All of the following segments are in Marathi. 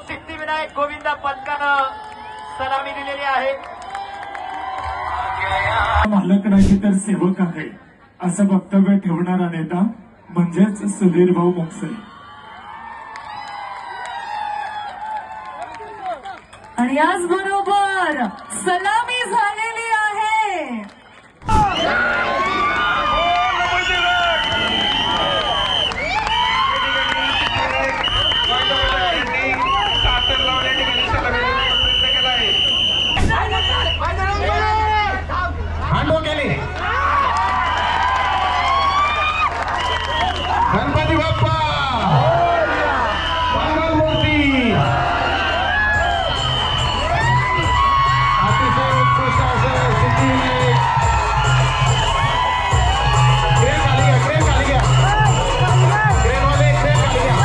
सिद्धिविनायक गोविंदा पथकानं सलामी दिलेली आहे। मालक नाही तर सेवक आहे असं वक्तव्य ठेवणारा नेता म्हणजेच सुधीर भाऊ मुंगसे। आणि याचबरोबर सलामी झालेली आहे। गणपती बाप्पा मंगलमूर्ती अतिशय उत्कृष्ट असं सिद्धिविनायक क्रेन खाली घ्या, क्रेन खाली घ्या, क्रेनवाले क्रेन खाली घ्या।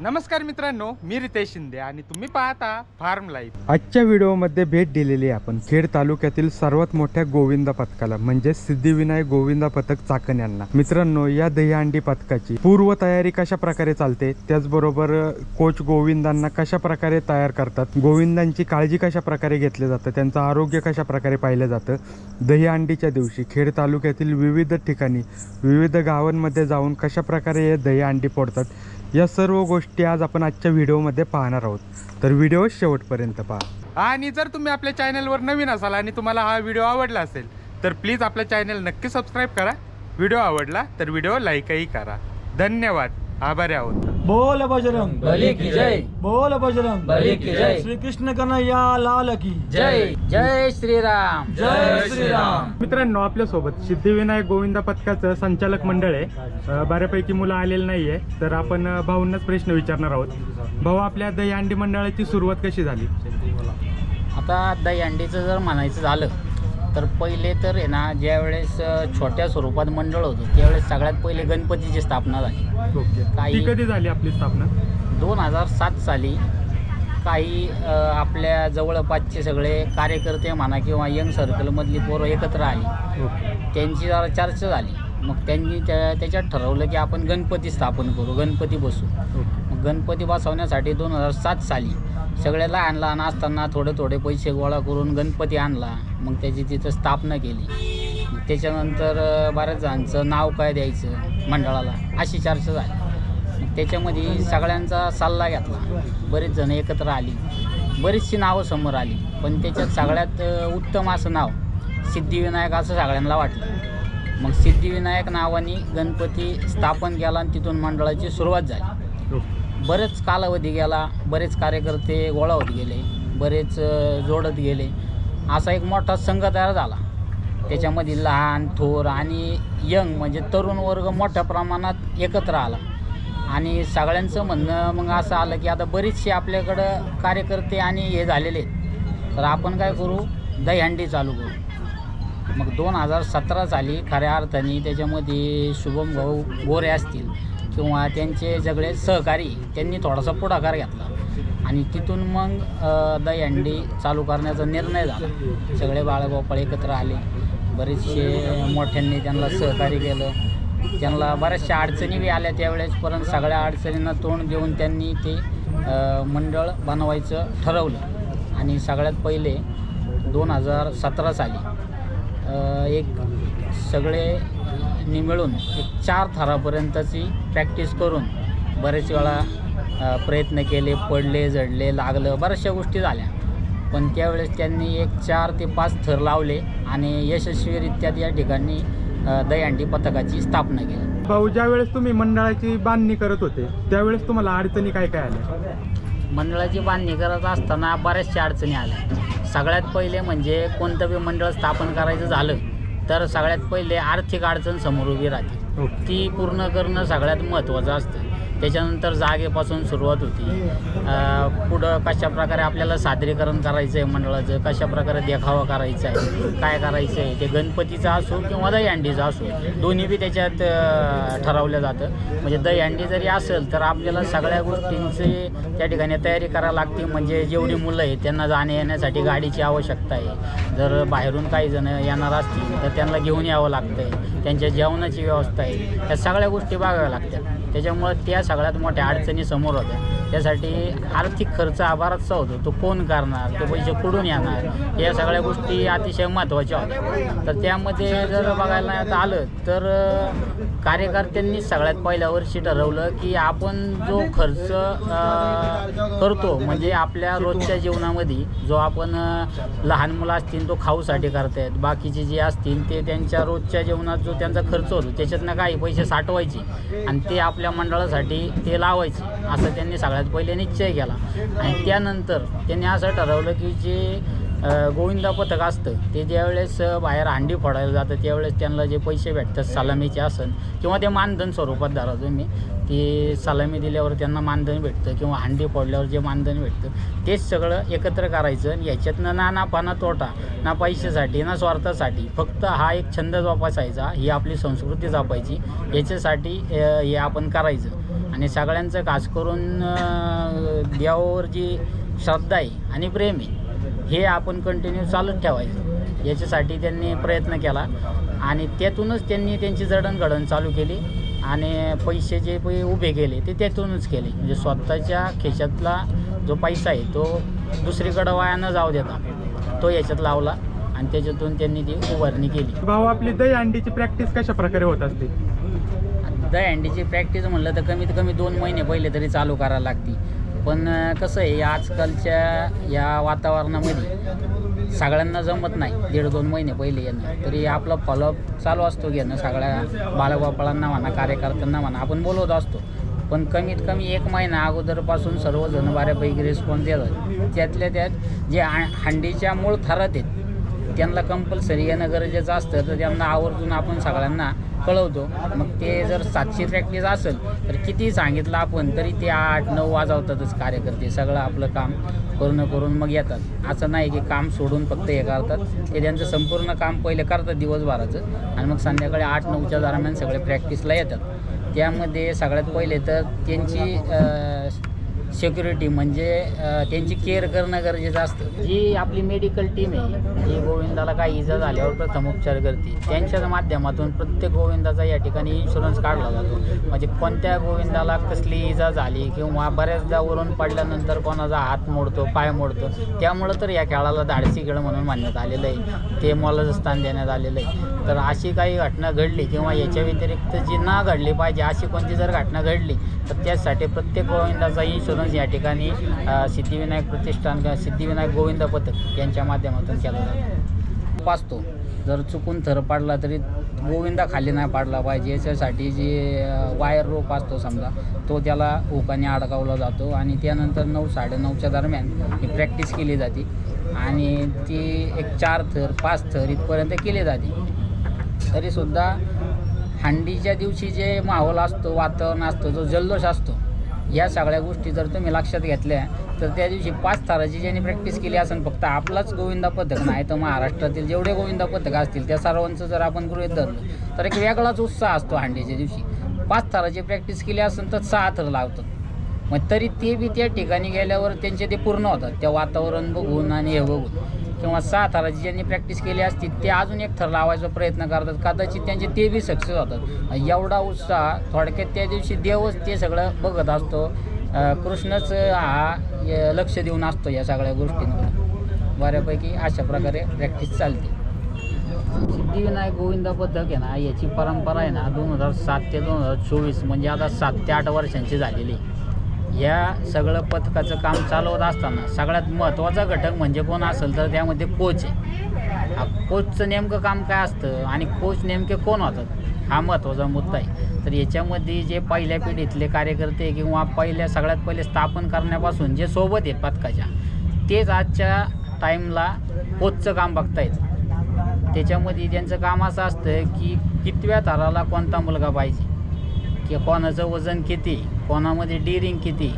नमस्कार मित्रांनो, मी रितेश शिंदे आणि तुम्ही पाहता फार्म लाईफ। आजच्या व्हिडिओमध्ये भेट दिलेली आहे आपण खेड तालुक्यातील सर्वात मोठ्या गोविंदा पथकाला म्हणजे सिद्धिविनायक गोविंदा पथक चाकण यांना। मित्रांनो, या दहीहंडी पथकाची पूर्व तयारी कशा प्रकारे चालते, त्याचबरोबर कोच गोविंदांना कशा प्रकारे तयार करतात, गोविंदांची काळजी कशा प्रकारे घेतली जातं, त्यांचं आरोग्य कशा प्रकारे पाहिलं जातं, दहीहंडीच्या दिवशी खेड तालुक्यातील विविध ठिकाणी विविध गावांमध्ये जाऊन कशा प्रकारे हे दहीहंडी फोडतात, या सर्व गोष्टी आज आपण आजच्या व्हिडिओमध्ये पाहणार आहोत। तर व्हिडिओ शेवटपर्यंत पहा। आणि जर तुम्ही आपल्या चॅनलवर नवीन असाल आणि तुम्हाला हा व्हिडिओ आवडला असेल तर प्लीज आपल्या चॅनल नक्की सबस्क्राईब करा। व्हिडिओ आवडला तर व्हिडिओ लाईकही करा। धन्यवाद, आभारी आहोत। बोल बजरंग बली की जय, बोल बजरंग बली की जय, श्री कृष्ण कन्हैया लाल की जय जय श्रीराम, जय श्रीराम। मित्रांनो, आपल्या सोबत सिद्धिविनायक गोविंदा पथकाचं संचालक मंडळ आहे। बऱ्यापैकी मुलं आलेली नाहीये, तर आपण भाऊंनाच प्रश्न विचारणार आहोत। भाऊ, आपल्या दहीहंडी मंडळाची सुरुवात कशी झाली? आता दहीहंडीचं जर म्हणायचं झालं तर पहिले तर आहे ना, ज्यावेळेस छोट्या स्वरूपात मंडळ होतं त्यावेळेस सगळ्यात पहिले गणपतीची स्थापना झाली। ती कधी झाली आपली स्थापना? 2007 साली काही आपल्या जवळपासचे सगळे कार्यकर्ते म्हणा किंवा यंग सर्कलमधली पोरं एकत्र आली, त्यांची जरा चर्चा झाली। मग त्यांनी त्याच्यात ठरवलं की आपण गणपती स्थापन करू, गणपती बसू। मग गणपती बसवण्यासाठी 2007 साली सगळे लहान लहान असताना थोडे पैसे गोळा करून गणपती आणला। मग त्याची तिथं स्थापना केली। त्याच्यानंतर बऱ्याच जणांचं नाव काय द्यायचं मंडळाला अशी चर्चा झाली। मग त्याच्यामध्ये सगळ्यांचा सल्ला घेतला, बरेच जण एकत्र आली, बरीचशी नावं समोर आली, पण त्याच्यात सगळ्यात उत्तम असं नाव सिद्धिविनायक असं सगळ्यांना वाटलं। मग सिद्धिविनायक नावाने गणपती स्थापन केला आणि तिथून मंडळाची सुरुवात झाली। बरेच कालावधी गेला, बरेच कार्यकर्ते गोळा होत गेले, बरेच जोडत गेले, असा एक मोठा संघ तयार झाला। त्याच्यामध्ये लहान थोर आणि यंग म्हणजे तरुण वर्ग मोठ्या प्रमाणात एकत्र आला आणि सगळ्यांचं म्हणणं मग असं आलं की आता बरीचसे आपल्याकडं कार्यकर्ते आणि हे झालेले आहेत, तर आपण काय करू, दहीहंडी चालू करू। मग 2017 साली खऱ्या अर्थाने त्याच्यामध्ये शुभम भाऊ गोरे असतील किंवा त्यांचे सगळे सहकारी त्यांनी थोडासा पुढाकार घेतला आणि तिथून मग दहीहंडी चालू करण्याचा निर्णय झाला। सगळे बाळगोपाळ एकत्र आले, बरेचसे मोठ्यांनी त्यांना सहकार्य केलं, त्यांना बऱ्याचशा अडचणी बी आल्या त्यावेळेस, परंतु सगळ्या अडचणींना तोंड देऊन त्यांनी ते मंडळ बनवायचं ठरवलं। आणि सगळ्यात पहिले 2017 साली एक सगळे मिळून एक 4 थरापर्यंतची प्रॅक्टिस करून बरेच वेळा प्रयत्न केले, पडले, जडले, लागलं, बऱ्याचशा गोष्टी झाल्या, पण त्यावेळेस त्यांनी एक 4 ते 5 थर लावले आणि यशस्वीरित्या या ठिकाणी दहीहंडी पथकाची स्थापना केली। भाऊ, ज्यावेळेस तुम्ही मंडळाची बांधणी करत होते त्यावेळेस तुम्हाला अडचणी काय काय आल्या? मंडळाची बांधणी करत असताना बऱ्याचशा अडचणी आल्या। सगळ्यात पहिले म्हणजे कोणतं बी मंडळ स्थापन करायचं झालं तर सगळ्यात पहिले आर्थिक अडचण समोर उभी राहते, ती पूर्ण करणं सगळ्यात महत्त्वाचं असतं। त्याच्यानंतर जागेपासून सुरुवात होती, पुढं कशा प्रकारे आपल्याला सादरीकरण करायचं आहे मंडळाचं, कशा प्रकारे देखावा करायचा आहे, काय करायचं आहे, ते गणपतीचा असो किंवा दहीहंडीचा असो, दोन्ही बी त्याच्यात ठरवलं जातं। म्हणजे दहीहंडी जरी असेल तर आपल्याला सगळ्या गोष्टींची त्या ठिकाणी तयारी करावी लागते। म्हणजे जेवढी मुलं आहेत त्यांना जाण्या येण्यासाठी गाडीची आवश्यकता आहे, जर बाहेरून काही जण येणार असतील तर त्यांना घेऊन यावं लागतं आहे, त्यांच्या जेवणाची व्यवस्था आहे, या सगळ्या गोष्टी बघाव्या लागतात। त्याच्यामुळं त्या सगळ्यात मोठ्या अडचणी समोर होत्या. त्यासाठी आर्थिक खर्च हा बराचसा होतो, तो कोण करणार, ते पैसे कुठून येणार, या सगळ्या गोष्टी अतिशय महत्त्वाच्या होत्या. तर त्यामध्ये जर बघायला आलं तर कार्यकर्त्यांनी सगळ्यात पहिल्या वर्षी ठरवलं की आपण जो खर्च करतो म्हणजे आपल्या रोजच्या जीवनामध्ये जो आपण लहान मुलं असतील तो खाऊसाठी करतायत, बाकीचे जे असतील ते त्यांच्या रोजच्या जीवनात जो त्यांचा खर्च होतो त्याच्यातनं काही पैसे साठवायचे आणि ते आपल्या मंडळासाठी ते लावायचे, असं त्यांनी सगळ्यात पहिले निश्चय केला. आणि त्यानंतर त्यांनी असं ठरवलं की जे गोविंदा पथक असतं ते ज्यावेळेस बाहेर हंडी फोडायला जातं त्यावेळेस त्यांना जे पैसे भेटतात सलामीचे असन किंवा ते मानधन स्वरूपात धरा तुम्ही, ते सलामी दिल्यावर त्यांना मानधन भेटतं किंवा हंडी फोडल्यावर जे मानधन भेटतं तेच सगळं एकत्र करायचं आणि याच्यातनं ना नफा ना तोटा, ना पैशासाठी ना स्वार्थासाठी, फक्त हा एक छंद जोपासायचा, ही आपली संस्कृती जपायची, याच्यासाठी हे आपण करायचं. आणि सगळ्यांचं खास करून देवावर जी श्रद्धा आहे आणि प्रेम आहे हे आपण कंटिन्यू चालूच ठेवायचं, याच्यासाठी त्यांनी प्रयत्न केला. आणि त्यातूनच त्यांनी त्यांची जडणघडण चालू केली आणि पैसे जे उभे केले ते त्यातूनच केले. म्हणजे स्वतःच्या खिशातला जो पैसा आहे तो दुसरीकडं वाया न जाऊ देता तो याच्यात लावला आणि त्याच्यातून त्यांनी ती उभारणी केली. भाऊ, आपली दही अंडीची प्रॅक्टिस कशा प्रकारे होत असते? दहीहंडीची प्रॅक्टिस म्हणलं तर कमीत कमी 2 महिने पहिले तरी चालू करायला लागते. पण कसं आहे आजकालच्या या वातावरणामध्ये सगळ्यांना जमत नाही 1.5-2 महिने पहिले येणं, तरी आपला फॉलोअप चालू असतो घेणं सगळ्या बाळगोपाळांना म्हणा, कार्यकर्त्यांना म्हणा आपण बोलवत असतो. पण कमीत कमी 1 महिना अगोदरपासून सर्वजण बऱ्यापैकी रिस्पॉन्स देतात. त्यातल्या त्यात जे हंडीच्या मूळ थरात आहेत त्यांना कंपल्सरी येणं गरजेचं असतं, तर त्यांना आवर्जून आपण सगळ्यांना कळवतो. मग ते जर 700 प्रॅक्टिस असेल तर किती सांगितलं आपण तरी ते 8-9 वाजवतातच कार्यकर्ते, सगळं आपलं काम पूर्ण करून मग येतात. असं नाही की काम सोडून फक्त हे करतात, ते त्यांचं संपूर्ण काम पहिले करतात दिवसभराचं आणि मग संध्याकाळी 8-9च्या दरम्यान सगळे प्रॅक्टिसला येतात. त्यामध्ये सगळ्यात पहिले तर त्यांची सिक्युरिटी म्हणजे त्यांची केअर करणं गरजेचं असतं. जी आपली मेडिकल टीम आहे जी गोविंदाला काही इजा झाल्यावर प्रथम उपचार करते, त्यांच्या माध्यमातून प्रत्येक गोविंदाचा या ठिकाणी इन्शुरन्स काढला जातो. म्हणजे कोणत्या गोविंदाला कसली इजा झाली किंवा बऱ्याचदा वरून पडल्यानंतर कोणाचा हात मोडतो, पाय मोडतो, त्यामुळं तर या खेळाला धाडसी खेळ म्हणून मानण्यात आलेलं आहे, ते मोलाचं स्थान देण्यात आलेलं आहे. तर अशी काही घटना घडली किंवा याच्या व्यतिरिक्त जी ना घडली पाहिजे अशी कोणती जर घटना घडली तर त्यासाठी प्रत्येक गोविंदाचा इन्शुरन्स या ठिकाणी सिद्धिविनायक प्रतिष्ठान किंवा सिद्धिविनायक गोविंद पथक यांच्या माध्यमातून केला जातो. पाचतो जर चुकून थर पाडला तरी गोविंदा खाली नाही पाडला पाहिजे, याच्यासाठी जे वायर रोप असतो समजा तो त्याला हुकाने अडकावला जातो आणि त्यानंतर 9-9:30च्या दरम्यान ही प्रॅक्टिस केली जाते आणि ती एक 4 थर 5 थर इथपर्यंत केली जाते. तरीसुद्धा हंडीच्या दिवशी जे माहोल असतो, वातावरण असतो, जो जल्लोष असतो, या सगळ्या गोष्टी जर तुम्ही लक्षात घेतल्या तर त्या दिवशी 5 थराची ज्यांनी प्रॅक्टिस केली असेल फक्त आपलाच गोविंदा पथक नाही तर महाराष्ट्रातील जेवढे गोविंदा पथक असतील त्या सर्वांचं जर आपण गृहीत धरलं तर एक वेगळाच उत्साह असतो हंडीच्या दिवशी. 5 थराची प्रॅक्टिस केली असेल तर 6 थर लावतात, मग तरी ते बी त्या ठिकाणी गेल्यावर त्यांचे ते पूर्ण होतात त्या वातावरण बघून आणि हे बघून. किंवा 6 थराची ज्यांनी प्रॅक्टिस केली असती ते अजून 1 थर लावायचा प्रयत्न करतात, कदाचित त्यांचे ते बी सक्सेस होतात. एवढा उत्साह थोडक्यात त्या दिवशी देवच ते सगळं बघत असतो, कृष्णच हा लक्ष देऊन असतो या सगळ्या गोष्टींकडे. बऱ्यापैकी अशा प्रकारे प्रॅक्टिस चालते. सिद्धिविनायक गोविंदा पथक आहे ना याची परंपरा आहे ना 2007 ते 2024 म्हणजे आता 7 ते 8 वर्षांची झालेली. या सगळं पथकाचं काम चालवत असताना सगळ्यात महत्त्वाचा घटक म्हणजे कोण असेल तर त्यामध्ये कोच आहे. कोचचं नेमकं काम काय असतं आणि कोच नेमके कोण होतात हा महत्त्वाचा मुद्दा आहे. तर याच्यामध्ये जे पहिल्या पिढीतले कार्यकर्ते किंवा सगळ्यात पहिले स्थापन करण्यापासून जे सोबत आहेत पथकाच्या तेच आजच्या टाईमला कोचचं काम बघतायत. त्याच्यामध्ये त्यांचं काम असं असतं की कितव्या थराला कोणता मुलगा पाहिजे, की कोणाचं वजन किती, कोणामध्ये डिरिंग किती,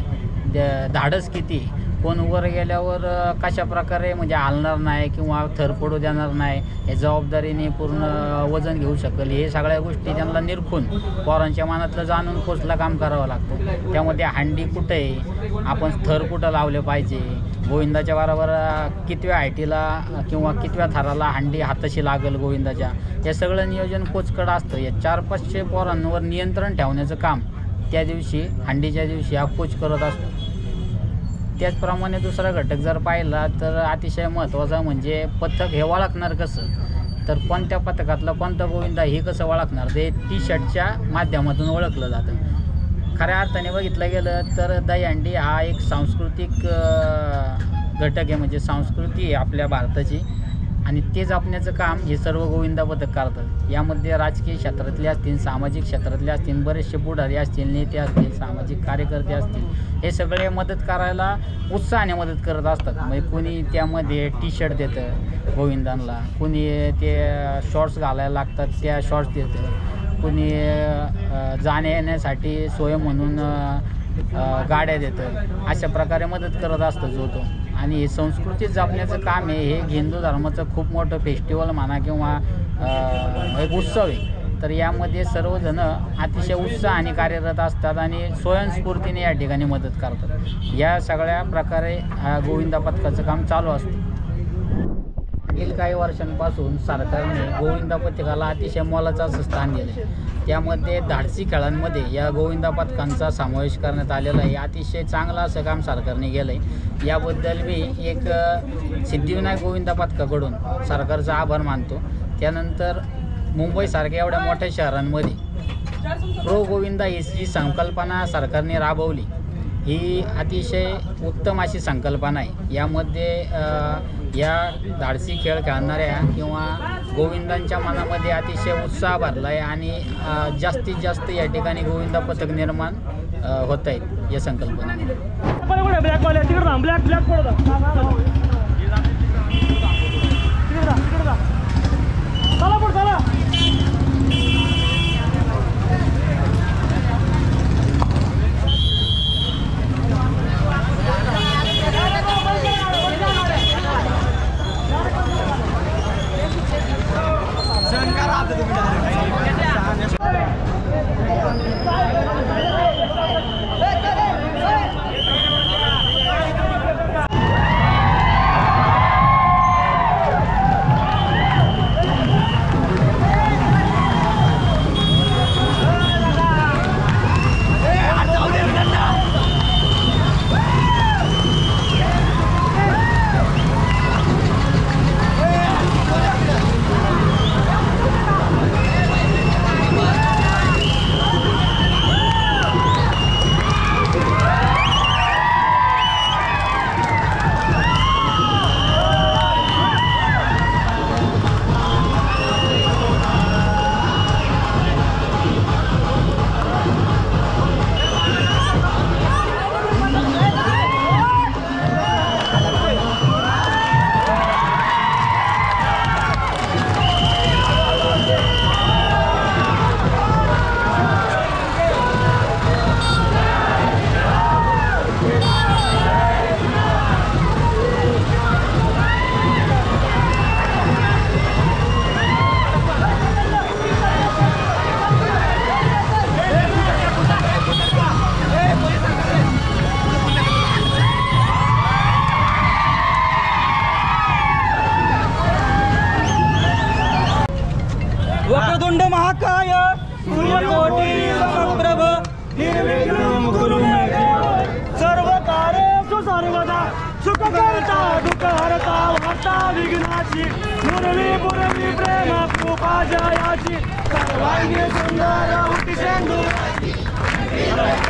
धाडस किती, कोण वर गेल्यावर कशा प्रकारे म्हणजे हलणार नाही किंवा थर पडू देणार नाही, हे जबाबदारीने पूर्ण वजन घेऊ शकेल, हे सगळ्या गोष्टी त्यांना निरखून पोरांच्या मनातलं जाणून कोचला काम करावं लागतं. त्यामध्ये हंडी कुठं आहे, आपण थर कुठं लावले पाहिजे, गोविंदाच्या बरोबर कितव्या हायटीला किंवा कितव्या थराला हंडी हाताशी लागेल गोविंदाच्या, हे सगळं नियोजन कोचकडं असतं. या 400-500 पोरांवर नियंत्रण ठेवण्याचं काम त्या दिवशी हंडीच्या दिवशी अप्पोज करत असतो. त्याचप्रमाणे दुसरा घटक जर पाहिला तर अतिशय महत्त्वाचा म्हणजे पथक हे ओळखणार कसं, तर कोणत्या पथकातला कोणता गोविंदा हे कसं ओळखणार, ते टी शर्टच्या माध्यमातून ओळखलं जातं. खऱ्या अर्थाने बघितलं गेलं तर दहीहंडी हा एक सांस्कृतिक घटक आहे, म्हणजे संस्कृती आहे आपल्या भारताची, आणि ते जपण्याचं काम हे सर्व गोविंदा पथक करतात. यामध्ये राजकीय क्षेत्रातले असतील, सामाजिक क्षेत्रातले असतील, बरेचसे पुढारी असतील, नेते असतील, सामाजिक कार्यकर्ते असतील, हे सगळे मदत करायला उत्साहाने मदत करत असतात. म्हणजे कोणी त्यामध्ये टी शर्ट देतं गोविंदांना, कोणी ते शॉर्ट्स घालायला लागतात त्या शॉर्ट्स देतं, कोणी जाण्या येण्यासाठी सोय म्हणून गाड्या देतं. अशा प्रकारे मदत करत असतं जो तो. आणि हे संस्कृती जपण्याचं काम आहे. हे हिंदू धर्माचं खूप मोठं फेस्टिवल म्हणा किंवा एक उत्सव आहे. तर यामध्ये सर्वजण अतिशय उत्साहाने कार्यरत असतात आणि स्वयंस्फूर्तीने या ठिकाणी मदत करतात. या सगळ्या प्रकारे गोविंदा पथकाचं काम चालू असतं. मागील काही वर्षांपासून सरकारने गोविंदा पथकाला अतिशय मोलाचं असं स्थान दिलं आहे. त्यामध्ये धाडसी खेळांमध्ये या गोविंदा पथकांचा समावेश करण्यात आलेला आहे. अतिशय चांगलं असं काम सरकारने केलं आहे. याबद्दल मी एक सिद्धिविनायक गोविंदा पथकाकडून सरकारचा आभार मानतो. त्यानंतर मुंबईसारख्या एवढ्या मोठ्या शहरांमध्ये प्रो गोविंदा ही जी संकल्पना सरकारने राबवली ही अतिशय उत्तम अशी संकल्पना आहे. यामध्ये या धाडसी खेळ खेळणाऱ्या किंवा गोविंदांच्या मनामध्ये अतिशय उत्साह भरला आहे आणि जास्तीत जास्त या ठिकाणी गोविंदा पथक निर्माण होत आहेत या संकल्पनेने. वक्रतुंड महाकाय सूर्यकोटी समप्रभ निर्विघ्नं कुरु मे देव सर्व कार्येषु सर्वदा सुखकर्ता दुःखहर्ता वार्ता विघ्नाची मुरली पुरली प्रेम कृपा जयाची सर्वांगी सुंदर उटी शेंदुराची चरण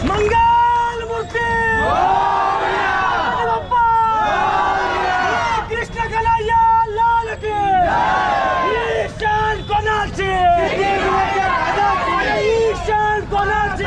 मंगल मूर्ती कृष्ण कन्हैया लाल की ईशान कोणाची ईशान कोणाची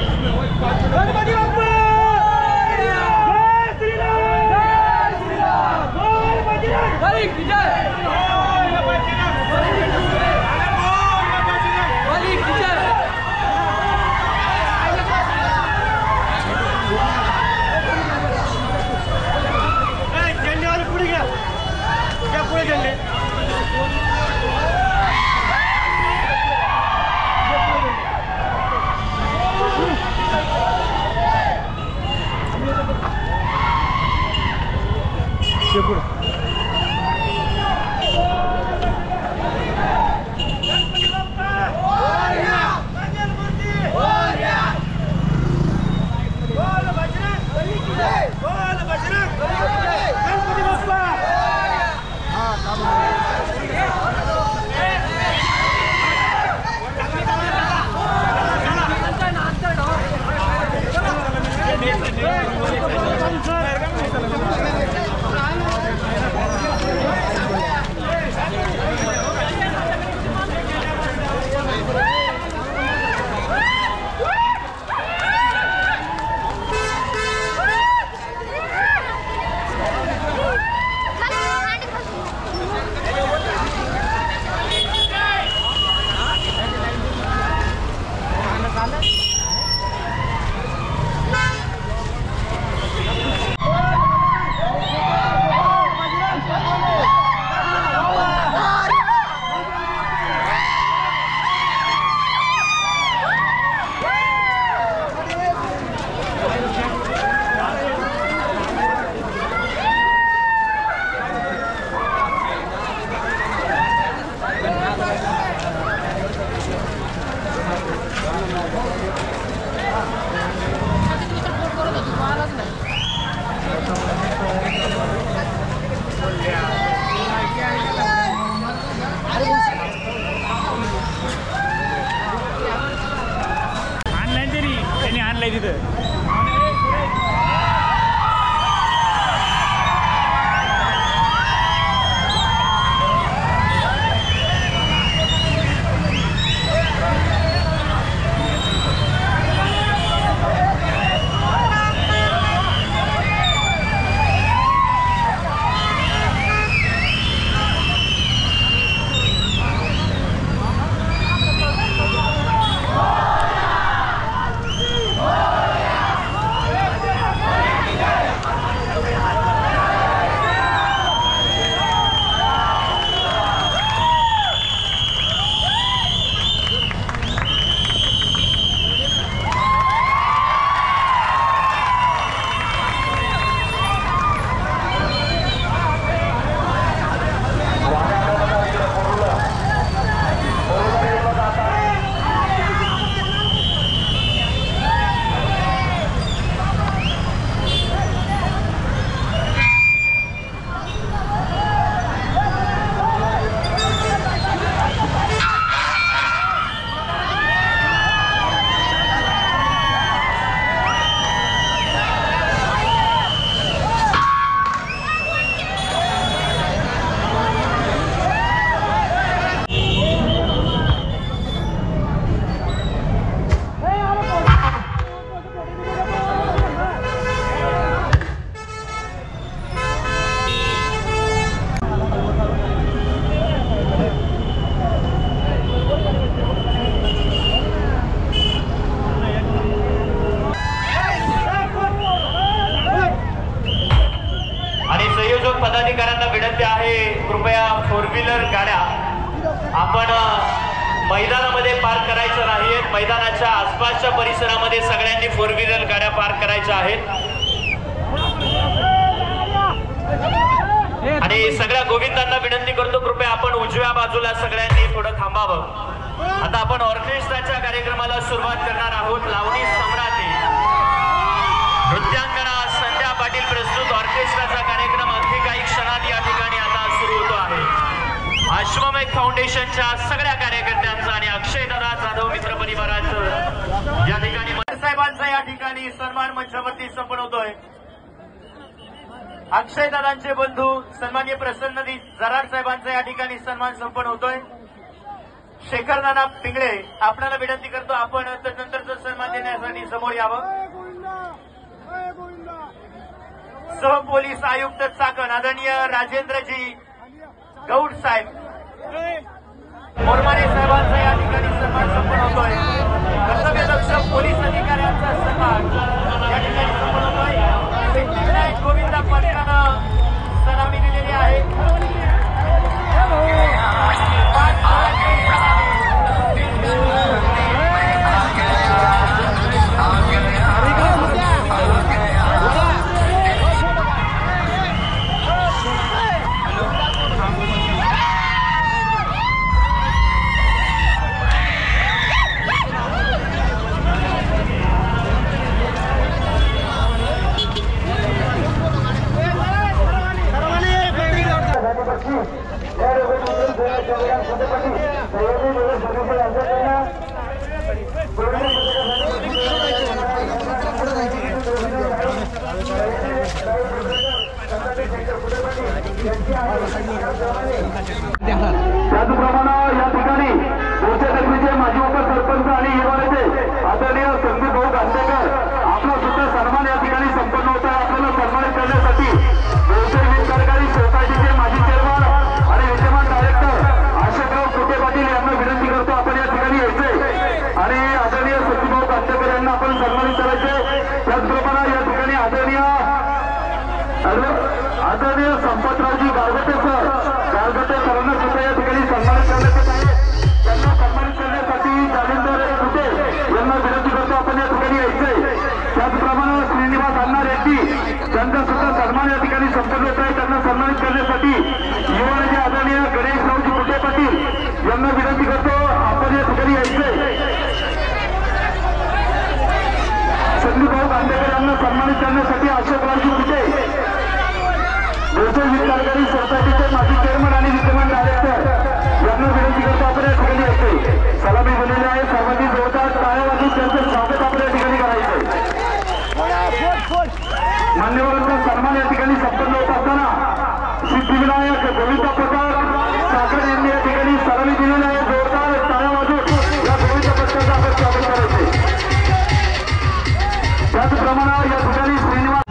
गणपती बाप्पा जय श्रीराम जय श्रीराम गणपती जय झेंडेवाले पुढे घ्या त्या पुढे झेंडे आपण मैदानामध्ये पार्क करायचं नाहीये, मैदानाच्या आसपासच्या परिसरामध्ये सगळ्यांनी 4 व्हीलर गाड्या पार्क करायच्या आहेत आणि सगळ्या गोविंदांना विनंती करतो कृपया आपण उजव्या बाजूला सगळ्यांनी थोडं थांबावं। आता आपण ऑर्केस्ट्राच्या कार्यक्रमाला सुरुवात करणार आहोत। लावणी सम्राटी नृत्यांगना संध्या पाटील प्रस्तुत ऑर्केस्ट्राचा कार्यक्रम अगदी काही क्षणात या ठिकाणी आता सुरू होतो आहे। अश्वमेघ फाउंडेशनच्या सगळ्या कार्यकर्त्यांचा आणि अक्षयदादा जाधव मित्र परिवाराचं या ठिकाणी साहेबांचा या ठिकाणी सन्मान मंचावरती संपन्न होतोय। अक्षयदादांचे बंधू सन्माननीय प्रसन्नजी जराड साहेबांचा या ठिकाणी सन्मान संपन्न होतोय। शेखर नाना पिंगळे आपल्याला विनंती करतो आपण नंतरचा सन्मान देण्यासाठी समोर यावं। सह पोलीस आयुक्त चाकण आदरणीय राजेंद्रजी गौड साहेब मोरमाने साहेबांचा या ठिकाणी सन्मान संपन्न होतोय। कर्तव्यदक्ष पोलीस अधिकाऱ्यांचा सन्मान या ठिकाणी संपन्न होतोय। सिद्धिविनायक गोविंदा पथकानं सलामी दिलेली आहे। त्याचप्रमाणे या ठिकाणी गोष्टीचे माजी उपसरपंच आणि युवानेते आदरणीय संदीप भाऊ गांधेकर आपला सुद्धा सन्मान या ठिकाणी संपन्न होत आहे। आपल्याला सन्मानित करण्यासाठी व्यवसाय वीज सहकारी सोसायटीचे माजी चेअरमन आणि विद्यमान डायरेक्टर अशोकराव कुटे पाटील यांना विनंती करतो आपण या ठिकाणी यायचे आणि आदरणीय संदीप भाऊ गांधेकर यांना आपण सन्मानित करायचे। त्याचप्रमाणे या ठिकाणी आदरणीय संपतरावजी गारगटे सरांना सुद्धा या ठिकाणी सन्मानित करण्यात येत आहे। त्यांना सन्मानित करण्यासाठी जालिंदर कुटे यांना विनंती करतो आपण या ठिकाणी यायचे। त्याचप्रमाणे श्रीनिवास अण्णा रेड्डी त्यांचा सुद्धा सन्मान या ठिकाणी संपन्न होत आहे। त्यांना सन्मानित करण्यासाठी युवानेते आदरणीय गणेशरावजी कुटे पाटील यांना विनंती करतो आपण या ठिकाणी यायचे। संदीप भाऊ गांधेकर यांना सन्मानित करण्यासाठी अशोकरावजी कुटे व्यवसाय वीज सहकारी सोसायटीचे माजी चेअरमन आणि विद्यमान डायरेक्टर यांना विनंती करतो आपण या ठिकाणी यायचे। सलामी दिलेली आहे। सर्वांनी जोरदार टाळ्या वाजवून त्यांचं स्वागत आपण या ठिकाणी करायचं। मान्यवरांचा सन्मान या ठिकाणी संपन्न होत असताना सिद्धिविनायक गोविंदा पथक चाकण यांनी या ठिकाणी सलामी दिलेली आहे। जोरदार टाळ्या वाजवून या गोविंदा पथकाचं आपण स्वागत करायचे। त्याचप्रमाणे या ठिकाणी श्रीनिवास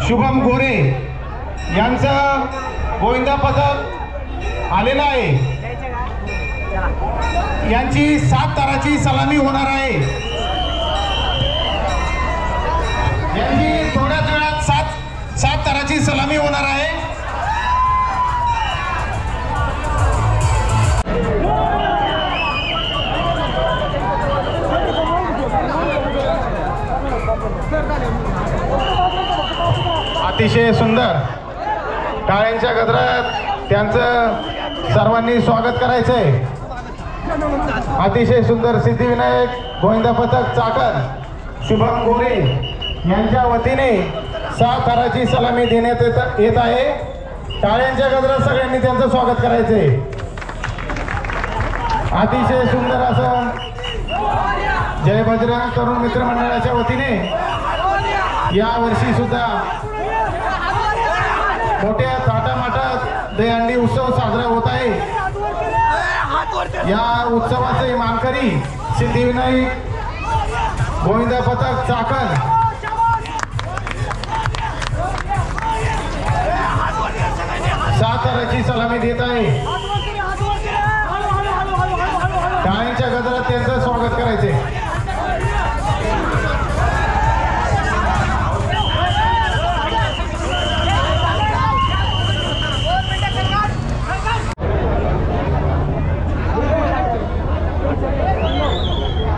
शुभम गोरे यांचं गोविंदा पथक आलेलं आहे। यांची 7 ताराची सलामी होणार आहे। यांची थोड्याच वेळात 7 ताराची सलामी होणार आहे। अतिशय सुंदर टाळ्यांच्या गजरात त्यांचं सर्वांनी स्वागत करायचंय. अतिशय सुंदर सिद्धिविनायक गोविंद पथक चाकण शुभम गोरे यांच्या वतीने 7 थराची सलामी देण्यात येत आहे. टाळ्यांच्या गजरात सगळ्यांनी त्यांचं स्वागत करायचंय. अतिशय सुंदर असं जय बजरंग तरुण मित्र मंडळाच्या वतीने या वर्षी सुद्धा मोठ्या थाटामाटात दहीहंडी उत्सव साजरा होत आहे. या उत्सवाचे मानकरी सिद्धिविनायक गोविंद पथक चाकण सात थराची सलामी देत आहे. टाळ्यांच्या गजरात त्यांचं स्वागत करायचे.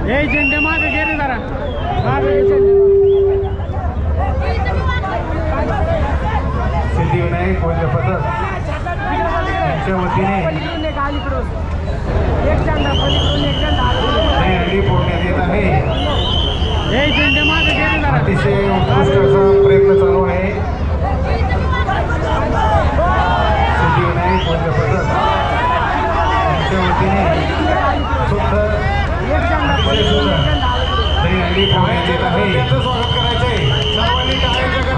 हे झेंडे मागे गेले जरा सिद्धिविनायक गोविंद पथक यांच्या वतीने दहीहंडी फोडण्यात येत आहे. हे झेंडे मागे गेले जरा अतिशय उत्कृष्ट असा प्रयत्न चालू आहे. सिद्धिविनायक गोविंद पथक यांच्या वतीने सुंदर दहीहंडी फोडण्यात येत आहे. त्यांचं स्वागत करायचंय.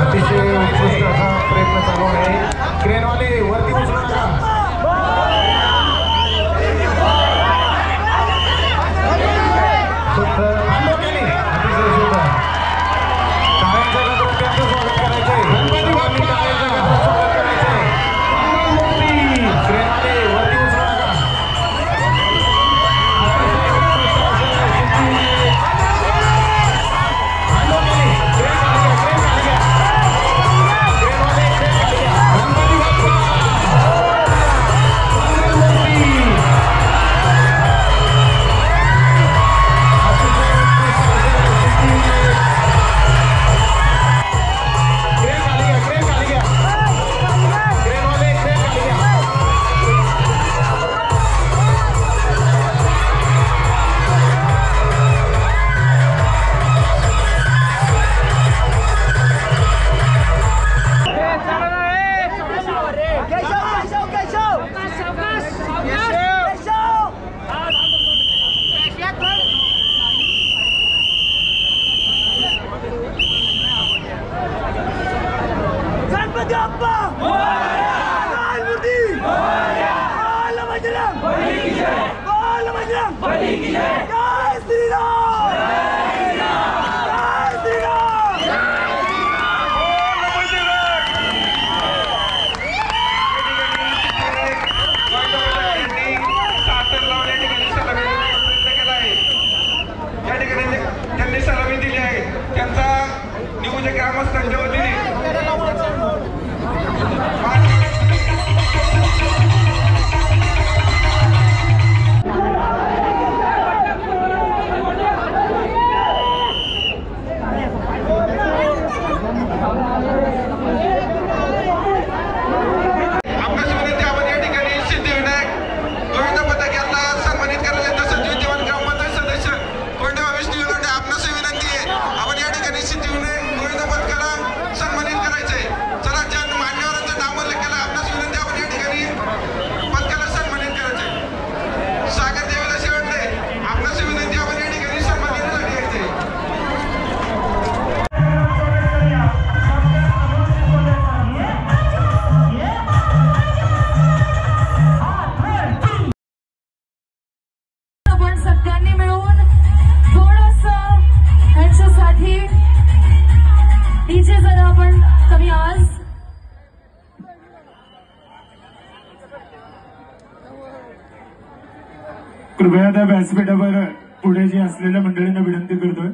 अतिशय उत्कृष्ट असा प्रयत्न चालू आहे. क्रेनवाले वरती उचलू नका. सुंदर अतिशय सुंदर टाळ्यांच्या गजरात त्यांचं स्वागत करायचंय. सर्वांनी टाळ्यांच्या गजरात स्वागत करायचंय. क्रेनवाले वरती उचलू नका. कृपया त्या व्यासपीठावर पुढे जे असलेल्या मंडळींना विनंती करतोय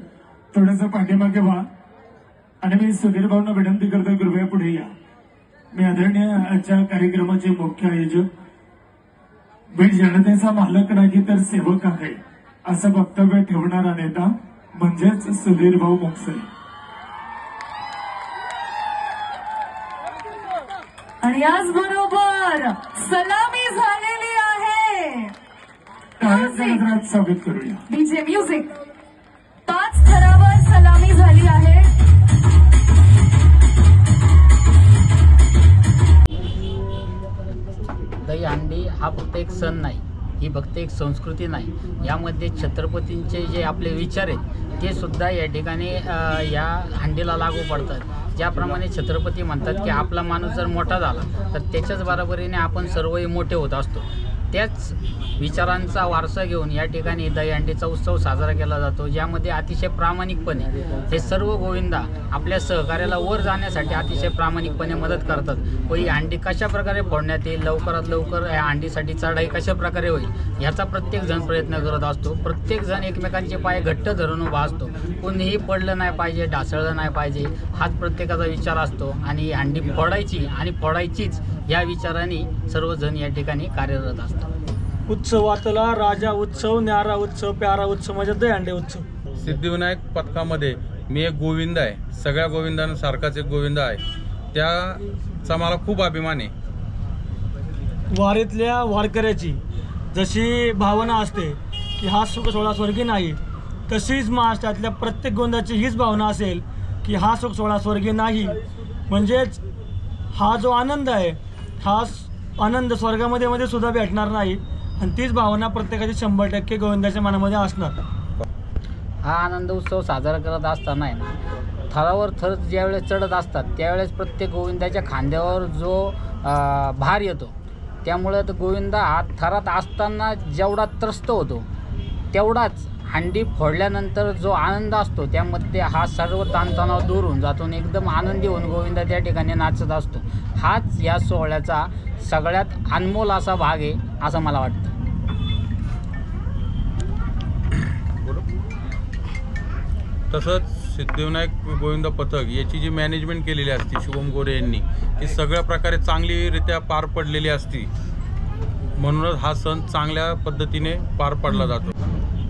थोडंसं पाठीमागे व्हा आणि मी सुधीर भाऊंना विनंती करतोय कृपया पुढे या. मी आदरणीय आजच्या कार्यक्रमाचे मुख्य आयोजक बीड जनतेचा मालक नाही तर सेवक आहे असं वक्तव्य ठेवणारा नेता म्हणजेच सुधीर भाऊ मोक्से. आणि याचबरोबर सलामी झालेली आहे. टाळ्यांचा स्वागत करूया. DJ music. 5 थरावर सलामी झाली आहे. दहीहंडी हा फक्त एक सण नाही, ही फक्त एक संस्कृती नाही. यामध्ये छत्रपतींचे जे आपले विचार आहेत ते सुद्धा या ठिकाणी या हंडीला लागू पडतात. ज्याप्रमाणे छत्रपती म्हणतात की आपला माणूस जर मोठा झाला तर त्याच्याच बरोबरीने आपण सर्वही मोठे होत असतो. त्याच विचारांचा वारसा घेऊन या ठिकाणी दहीहंडीचा उत्सव साजरा केला जातो, ज्यामध्ये अतिशय प्रामाणिकपणे हे सर्व गोविंदा आपल्या सहकार्याला वर जाण्यासाठी अतिशय प्रामाणिकपणे मदत करतात. व ही हंडी कशा प्रकारे फोडण्यात येईल, लवकरात लवकर या हंडीसाठी चढाई कशा प्रकारे होईल याचा प्रत्येकजण प्रयत्न करत असतो. प्रत्येकजण एकमेकांचे पाय घट्ट धरून उभा असतो. कोणीही पडलं नाही पाहिजे, ढासळलं नाही पाहिजे, हाच प्रत्येकाचा विचार असतो. आणि ही हंडी फोडायची आणि फोडायचीच या विचाराने सर्वजण या ठिकाणी कार्यरत असतात. उत्सवातला राजा उत्सव, न्यारा उत्सव, प्यारा उत्सव म्हणजे दहीहंडी उत्सव. सिद्धिविनायक पथकामध्ये मी एक गोविंद आहे. सगळ्या गोविंदांसारखाच एक गोविंद आहे. त्याचा मला खूप अभिमान आहे. वारीतल्या वारकऱ्याची जशी भावना असते की हा सुख सोहळा स्वर्गी नाही, तशीच महाराष्ट्रातल्या प्रत्येक गोविंदाची हीच भावना असेल की हा सुख सोहळा स्वर्गी नाही. म्हणजेच हा जो आनंद आहे हा आनंद स्वर्गामध्ये मध्ये सुद्धा भेटणार नाही. आणि तीच भावना प्रत्येकाची 100% गोविंदाच्या मनामध्ये असणार. हा आनंद उत्सव साजरा करत असताना आहे ना, थरावर थर ज्यावेळेस चढत असतात त्यावेळेस प्रत्येक गोविंदाच्या खांद्यावर जो भार येतो, त्यामुळं गोविंदा हा थरात असताना जेवढा त्रस्त होतो तेवढाच हंडी फोडल्यानंतर जो आनंद असतो त्यामध्ये हा सर्व ताणतणाव दूर होऊन जातो आणि एकदम आनंदी होऊन गोविंदा त्या ठिकाणी नाचत असतो. हाच या सोहळ्याचा सगळ्यात अनमोल असा भाग आहे असं मला वाटतं. तसंच सिद्धिविनायक गोविंद पथक याची जी मॅनेजमेंट केलेली असते शुभम गोरे यांनी, ती सगळ्या प्रकारे चांगलीरित्या पार पडलेली असती. म्हणूनच हा सण चांगल्या पद्धतीने पार पडला जातो.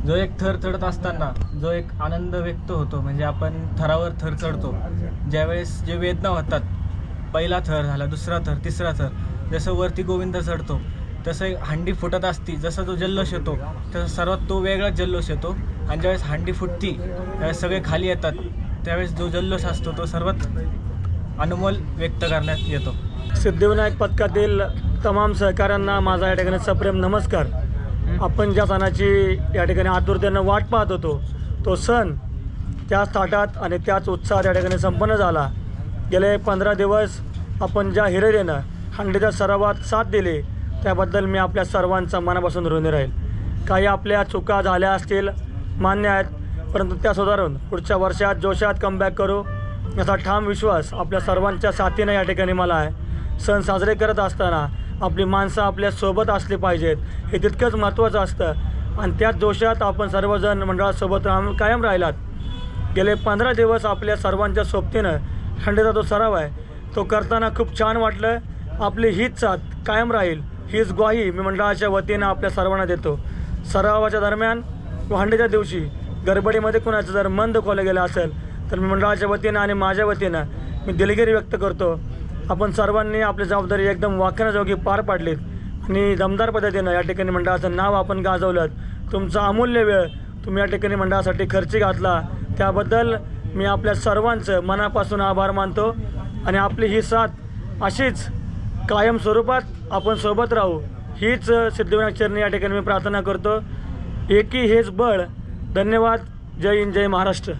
जो एक थर चढत असताना जो एक आनंद व्यक्त होतो, म्हणजे आपण थरावर थर चढतो ज्यावेळेस जे वेदना होतात, पहिला थर झाला, दुसरा थर, तिसरा थर, जसं वरती गोविंद चढतो तसं हंडी फुटत असती, जसा जो जल्लोष येतो तसं सर्वात तो वेगळाच जल्लोष येतो. आणि ज्यावेळेस हंडी फुटती त्यावेळेस सगळे खाली येतात, त्यावेळेस जो जल्लोष असतो तो सर्वात अनमोल व्यक्त करण्यात येतो. सिद्धिविनायक पथकातील तमाम सहकाऱ्यांना माझा या ठिकाणी सप्रेम नमस्कार. आपण ज्या सणाची या ठिकाणी आतुरतेनं वाट पाहत होतो तो सण त्याच थाटात आणि त्याच उत्साहात या ठिकाणी संपन्न झाला. गेले 15 दिवस आपण ज्या हिरिरीनं हंडीच्या सरावात साथ दिली त्याबद्दल मी आपल्या सर्वांचा मनापासून ऋणी राहील. काही आपल्या चुका झाल्या असतील मान्य आहेत, परंतु त्या सुधारून पुढच्या वर्षात जोशात कमबॅक करू याचा ठाम विश्वास आपल्या सर्वांच्या साथीनं या ठिकाणी मला आहे. सण साजरे करत असताना आपली माणसं आपल्या सोबत असली पाहिजेत हे तितकंच महत्त्वाचं असतं. आणि त्याच जोशात आपण सर्वजण मंडळासोबत कायम राहिलात. गेले 15 दिवस आपल्या सर्वांच्या सोबतीनं हंडीचा जो सराव आहे तो करताना खूप छान वाटलं. आपली हीच साथ कायम राहील हीच ग्वाही मी मंडळाच्या वतीनं आपल्या सर्वांना देतो. सरावाच्या दरम्यान व हंडीच्या दिवशी गडबडीमध्ये कुणाचं जर मन दुखवलं गेलं असेल तर मी मंडळाच्या वतीनं आणि माझ्या वतीनं मी दिलगिरी व्यक्त करतो. आपण सर्वांनी आपली जबाबदारी एकदम वाखाणण्याजोगी पार पाडलीत आणि दमदार पद्धतीनं या ठिकाणी मंडळाचं नाव आपण गाजवलं. तुमचा अमूल्य वेळ तुम्ही या ठिकाणी मंडळासाठी खर्ची घातला त्याबद्दल मी आपल्या सर्वांचं मनापासून आभार मानतो. आणि आपली ही साथ अशीच कायम स्वरूपात आपण सोबत राहू हीच सिद्धिविनायक चरणी या ठिकाणी मी प्रार्थना करतो. एकी हेच बळ. धन्यवाद. जय हिंद, जय महाराष्ट्र.